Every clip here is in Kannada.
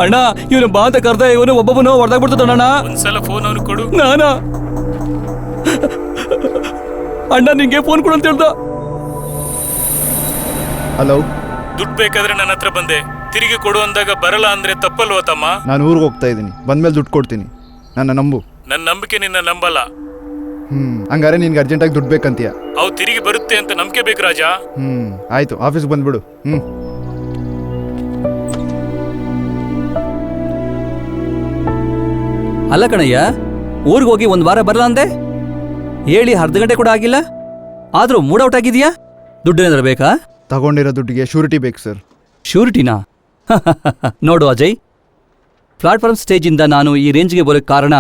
ಅಣ್ಣ ಇವನು ಬಾ ಅಂತ ಕರ್ದ ಇವನು ಒಬ್ಬೊಬ್ಬನು ಹೊಡೆದಾಗ್ಬಿಡ್ತದ ಅಣ್ಣ. ಒಂದ್ಸಲ ಫೋನ್ ಅವ್ನು ಕೊಡು. ನಾನಾ ಅಣ್ಣ ನಿಂಗೆ ಫೋನ್ ಕೊಡು ಅಂತ ಹೇಳ್ದ. ಹಲೋ, ದುಡ್ಡು ಬೇಕಾದ್ರೆ ನನ್ನ ಹತ್ರ ಬಂದೆ, ತಿರುಗಿ ಕೊಡು ಅಂದಾಗ ಬರಲ್ಲ ಅಂದ್ರೆ ತಪ್ಪಲ್ವ ತಮ್ಮ? ನಾನು ಊರಿಗೆ ಹೋಗ್ತಾ ಇದ್ದೀನಿ, ಬಂದ್ಮೇಲೆ ದುಡ್ಡು ಕೊಡ್ತೀನಿ, ನನ್ನ ನಂಬು. ನನ್ನ ನಂಬಿಕೆ ನಿನ್ನ ನಂಬಲ್ಲ. ಹಂಗಾರೆ ನಿನ್ಗೆ ಅರ್ಜೆಂಟಾಗಿ ದುಡ್ಡು ಬೇಕಂತೀಯ? ಅವು ತಿರುಗಿ ಬರುತ್ತೆ ಅಂತ ನಂಬಿಕೆ ಬೇಕು ರಾಜ. ಆಯ್ತು, ಆಫೀಸ್ಗೆ ಬಂದ್ಬಿಡು. ಅಲ್ಲ ಕಣಯ್ಯ, ಊರಿಗೆ ಹೋಗಿ ಒಂದ್ ವಾರ ಬರಲ್ಲ ಅಂದೆ, ಹೇಳಿ ಅರ್ಧ ಗಂಟೆ ಕೂಡ ಆಗಿಲ್ಲ, ಆದ್ರೂ ಮೂಡ್ ಔಟ್ ಆಗಿದೆಯಾ? ದುಡ್ಡೇನಾದ್ರೂ ಬೇಕಾ? ತಗೊಂಡಿರೋ ದುಡ್ಡಿಗೆ ಶ್ಯೂರಿಟಿ ಬೇಕು ಸರ್. ಶ್ಯೂರಿಟಿನಾ? ನೋಡು ಅಜಯ್, ಪ್ಲಾಟ್ಫಾರ್ಮ್ ಸ್ಟೇಜಿಂದ ನಾನು ಈ ರೇಂಜ್ಗೆ ಬರೋಕ್ಕೆ ಕಾರಣ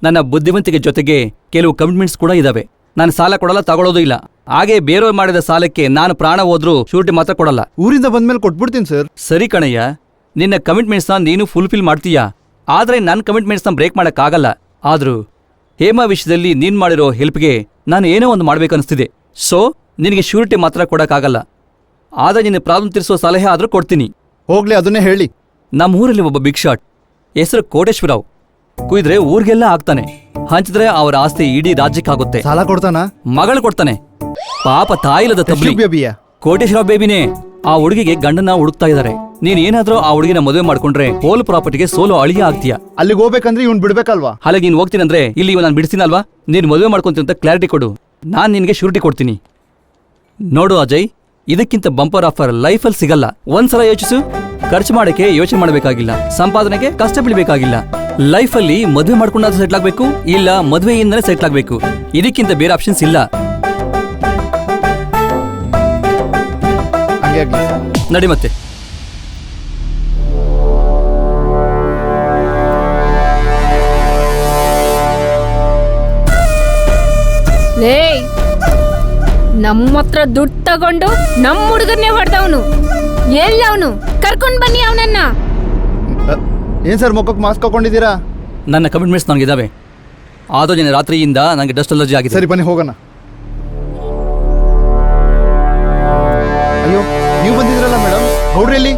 ನನ್ನ ಬುದ್ಧಿವಂತಿಕೆ ಜೊತೆಗೆ ಕೆಲವು ಕಮಿಟ್ಮೆಂಟ್ಸ್ ಕೂಡ ಇದ್ದಾವೆ. ನಾನು ಸಾಲ ಕೊಡಲ್ಲ, ತಗೊಳ್ಳೋದು ಇಲ್ಲ. ಹಾಗೆ ಬೇರೆಯವ್ರು ಮಾಡಿದ ಸಾಲಕ್ಕೆ ನಾನು ಪ್ರಾಣ ಹೋದ್ರೂ ಶ್ಯೂರಿಟಿ ಮಾತ್ರ ಕೊಡಲ್ಲ. ಊರಿಂದ ಬಂದ್ಮೇಲೆ ಕೊಟ್ಬಿಡ್ತೀನಿ ಸರ್. ಸರಿ ಕಣಯ್ಯ, ನಿನ್ನ ಕಮಿಟ್ಮೆಂಟ್ಸ್ನ ನೀನು ಫುಲ್ಫಿಲ್ ಮಾಡ್ತೀಯಾ, ಆದರೆ ನನ್ನ ಕಮಿಟ್ಮೆಂಟ್ಸ್ನ ಬ್ರೇಕ್ ಮಾಡೋಕ್ಕಾಗಲ್ಲ. ಆದರೂ ಹೇಮಾ ವಿಷಯದಲ್ಲಿ ನೀನು ಮಾಡಿರೋ ಹೆಲ್ಪ್ಗೆ ನಾನು ಏನೋ ಒಂದು ಮಾಡ್ಬೇಕನ್ನಿಸ್ತಿದೆ. ಸೊ ನಿನಗೆ ಶ್ಯೂರಿಟಿ ಮಾತ್ರ ಕೊಡೋಕ್ಕಾಗಲ್ಲ, ಆದರೆ ನಿನ್ನ ಪ್ರಾಬ್ಲಮ್ ತಿರ್ಸೋ ಸಲಹೆ ಆದರೂ ಕೊಡ್ತೀನಿ. ಹೋಗ್ಲಿ, ಅದನ್ನೇ ಹೇಳಿ. ನಮ್ಮೂರಲ್ಲಿ ಒಬ್ಬ ಬಿಗ್ ಶಾಟ್, ಹೆಸರು ಕೋಟೇಶ್ವರರಾವ್. ಕುಯ್ದ್ರೆ ಊರಿಗೆಲ್ಲ ಆಗ್ತಾನೆ, ಹಂಚಿದ್ರೆ ಅವರ ಆಸ್ತಿ ಇಡೀ ರಾಜ್ಯಕ್ಕಾಗುತ್ತೆ. ಸಾಲ ಕೊಡ್ತಾನ? ಮಗಳು ಕೊಡ್ತಾನೆ. ಪಾಪ ತಾಯಿಲದ ತಬ್ಲಿ ಕೋಟೇಶ್ವರರಾವ್ ಬೇಬಿನೇ. ಆ ಹುಡುಗಿಗೆ ಗಂಡನ ಹುಡುಕ್ತಾ ಇದ್ದಾರೆ. ನೀನ್ ಏನಾದ್ರೂ ಆ ಹುಡುಗಿನ ಮದುವೆ ಮಾಡ್ಕೊಂಡ್ರೆ ಹೋಲ್ ಪ್ರಾಪರ್ಟಿಗೆ ಸೋಲೋ ಅಳಿಯ ಆಗ್ತೀಯ. ಅಲ್ಲಿಗೆ ಹೋಗ್ಬೇಕಂದ್ರೆ ಇವ್ನು ಬಿಡ್ಬೇಕಲ್ವಾ? ಹಾಗಾಗಿ ನೀನ್ ಹೋಗ್ತೀನಂದ್ರೆ ಇಲ್ಲಿ ನಾನು ಬಿಡಿಸ್ತೀನಲ್ವಾ? ನೀನ್ ಮದುವೆ ಮಾಡ್ಕೊಂತೀನಿ ಅಂತ ಕ್ಲಾರಿಟಿ ಕೊಡು, ನಾನ್ ನಿನ್ಗೆ ಶ್ಯೂರಿಟಿ ಕೊಡ್ತೀನಿ. ನೋಡು ಅಜಯ್, ಇದಕ್ಕಿಂತ ಬಂಪರ್ ಆಫರ್ ಲೈಫಲ್ಲಿ ಸಿಗಲ್ಲ. ಒಂದ್ಸಲ ಯೋಚಿಸು. ಖರ್ಚು ಮಾಡಕ್ಕೆ ಯೋಚನೆ ಮಾಡಬೇಕಾಗಿಲ್ಲ, ಸಂಪಾದನೆಗೆ ಕಷ್ಟ ಬೀಳ್ಬೇಕಾಗಿಲ್ಲ. ಲೈಫಲ್ಲಿ ಮದುವೆ ಮಾಡ್ಕೊಂಡಾದ್ರೂ ಸೆಟ್ಲ್ ಆಗ್ಬೇಕು, ಇಲ್ಲ ಮದುವೆಯಿಂದಲೇ ಸೆಟ್ಲ್ ಆಗ್ಬೇಕು. ಇದಕ್ಕಿಂತ ಬೇರೆ ಆಪ್ಷನ್ಸ್ ಇಲ್ಲ. ನಡಿ ಮತ್ತೆ. ನಮ್ಮ ಹತ್ರ ದುಡ್ಡು ತಗೊಂಡು ನಮ್ಮ ಹುಡುಗನ್ನೇ ಹೊಡೆದವನು. ಎಲ್ಲವನು ಕರ್ಕೊಂಡ್ ಬನ್ನಿ ಅವನನ್ನ. ಏನ್ ಸರ್ ಮುಖಕ್ಕೆ ಮಾಸ್ಕ್ ಹಾಕೊಂಡಿದ್ದೀರಾ? ನನ್ನ ಕಮಿಟ್ಮೆಂಟ್ಸ್ ನನಗಿದಾವೆ. ಆದೋ ಜನ ರಾತ್ರಿಯಿಂದ ನನಗೆ ಡಸ್ಟ್ ಅಲರ್ಜಿ ಆಗಿದೆ. ಸರಿ ಬನ್ನಿ ಹೋಗೋಣ. ಅಯ್ಯೋ, ನೀವು ಬಂದಿದ್ರಲ್ಲ ಮೇಡಮ್, ಗೌಡ್ರಲ್ಲಿ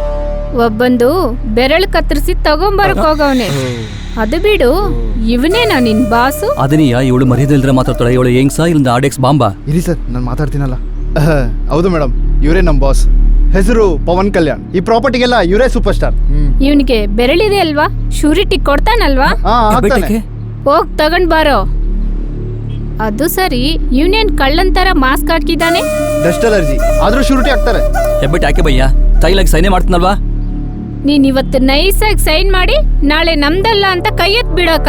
ಒಬ್ಬಂದು ಬೆರಳು ಕತ್ತರಿಸಿ ತಗೊಂಬರಕ್ ಹೋಗವನೆ. ಅದು ಬಿಡು, ಇವನೇನಾ ನಿನ್ ಬಾಸು? ಅದನಿಯ ಇವಳು ಮರ್ಯಾದೆಲ್ದ್ರೆ ಮಾತಾಡ್ತಾಳೆ. ಇವಳು ಹೆಂಗ್ಸಾ ಇಲ್ಲ ಆಡೆಕ್ಸ್ ಬಾಂಬಾ? ಇರಿ ಸರ್, ನಾನು ಮಾತಾಡ್ತೀನಲ್ಲ. ಹೌದು ಮೇಡಮ್, ಇವರೇ ನಮ್ ಬಾಸ್. ಹೆಸರು ಪವನ್ ಕಲ್ಯಾಣ್. ಈ ಪ್ರಾಪರ್ಟಿಗೆಲ್ಲ ಇವರೇ ಸೂಪರ್ ಸ್ಟಾರ್. ಇವನಿಗೆ ಬೆರಳಿದೆ ಅಲ್ವಾ, ಶ್ಯೂರಿಟಿ ಕೊಡ್ತಾನಲ್ವಾ? ಹೋಗ್ ತಗೊಂಡ್ ಬಾರೋ. ಅದು ಸರಿ, ಇವನೇನ್ ಕಳ್ಳಂತರ ಮಾಸ್ಕ್ ಹಾಕಿದ್ದಾನೆ? ಡಸ್ಟ್ ಅಲರ್ಜಿ ಆದ್ರೂ ಶ್ಯೂರಿಟಿ ಹಾಕ್ತಾರೆ. ಹೆಬ್ಬೆಟ್ ಯಾಕೆ ಭಯ್ಯ? ತೈಲಾಗಿ ಸೈನೆ ಮಾಡ್ತೀನಲ್ವಾ? ನೀನ್ ಇವತ್ತು ನೈಸಾಗಿ ಸೈನ್ ಮಾಡಿ ನಾಳೆ ನಮ್ದಲ್ಲ ಅಂತ ಕೈ ಎತ್ ಬಿಡಕ?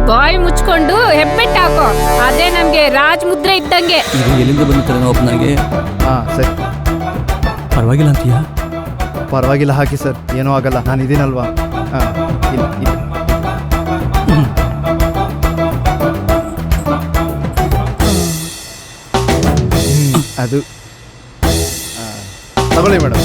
ಬಾಯ್ ಮುಚ್ಕೊಂಡು ಹೆಬ್ಬೆಟ್ ಹಾಕೋ, ಅದೇ ನಮ್ಗೆ ರಾಜ್ ಮುದ್ರೆ ಇದ್ದಂಗೆ. ಇದು ಎಲ್ಲಿಂದ ಬಂದಿರ್ತಾರೆ ನಾವು ನನಗೆ? ಸರಿ, ಪರವಾಗಿಲ್ಲ ಅಂತೀಯಾ? ಪರವಾಗಿಲ್ಲ, ಹಾಕಿ ಸರ್, ಏನೂ ಆಗಲ್ಲ, ನಾನು ಇದೀನಲ್ವಾ. ಅದು ತಗೊಳ್ಳಿ ಮೇಡಮ್.